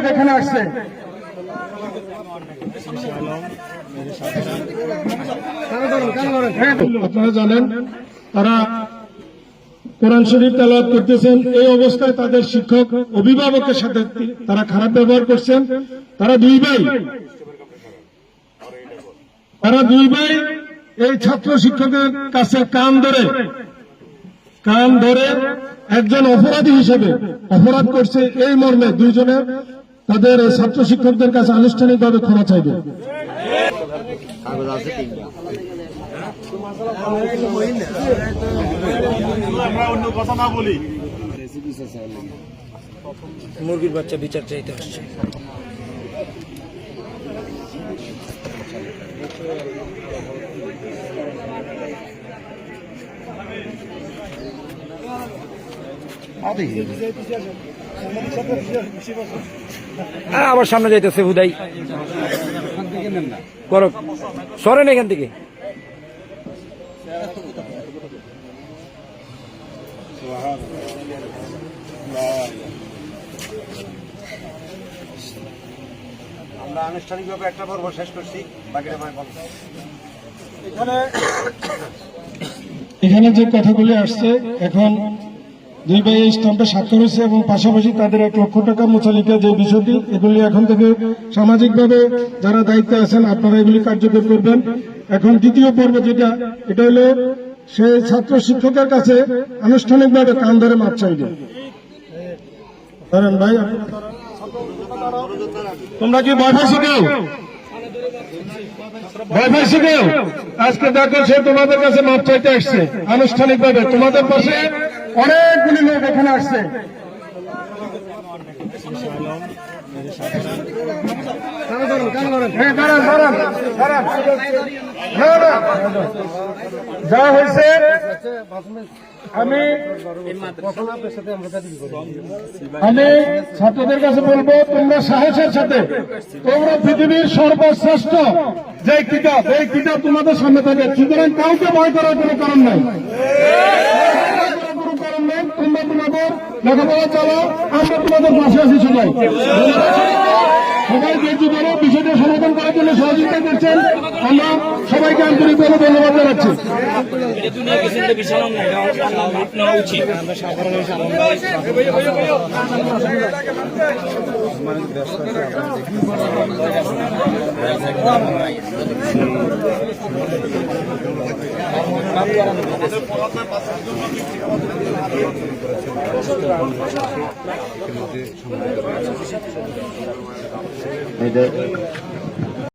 লোক এখানে আসছে। আপনারা জানেন তারা কোরআন শরীফ তেলাওয়াত করতেছেন, এই অবস্থায় তাদের শিক্ষক অভিভাবকের সাথে তারা খারাপ ব্যবহার করছেন। তারা দুই ভাই এই ছাত্র শিক্ষকের কাছে কান ধরে একজন অপরাধী হিসেবে অপরাধ করছে, এই মর্মে দুইজনে তাদের ছাত্র শিক্ষকদের কাছে আনুষ্ঠানিকভাবে ক্ষমা চাইবে। মুরগির বাচ্চা বিচার চাইতে আসছে। আবার সামনে যাইতেছে হুদাই করো, সরেন এখান থেকে। আমরা আনুষ্ঠানিকভাবে একটা পর্ব শেষ করছি, বাকিটা এখানে যে কথাগুলি আসছে, এখন দুই ভাই এই স্ট্যাম্পে স্বাক্ষর হয়েছে এবং পাশাপাশি তাদের 1 লক্ষ টাকা মুচালিকা যে বিষয়টি, এগুলি এখন থেকে সামাজিকভাবে যারা দায়িত্বে আছেন আপনারা এগুলি কার্যকর করবেন। এখন দ্বিতীয় পর্ব যেটা, এটা হলো সেই ছাত্র শিক্ষকের কাছে আনুষ্ঠানিকভাবে কান ধরে মাপ চাইবে। ধরেন ভাই, তোমরা কি ভয় পাইছো কেউ? আজকে দেখো সে তোমাদের কাছে মাপ চাইতে আসছে আনুষ্ঠানিকভাবে। তোমাদের পাশে অনেকগুলি লোক এখানে আসছে। যা হয়েছে আমি ছাত্রদের কাছে বলবো, তোমরা সাহসের সাথে, তোমরা পৃথিবীর সর্বশ্রেষ্ঠ যে কিতাব, এই কিতাব তোমাদের সামনে থাকে, সুতরাং কাউকে ভয় করার কোনো কারণ নাই। তোমরা তোমাদের লেখাপড়া চালাও, আমরা তোমাদের পাশে আছি। সবাই ধৈর্য ধরে বিষয়টা সমাধান করার জন্য সহযোগিতা করছেন, আমরা সবাইকে আন্তরিকভাবে ধন্যবাদ জানাচ্ছি। এটা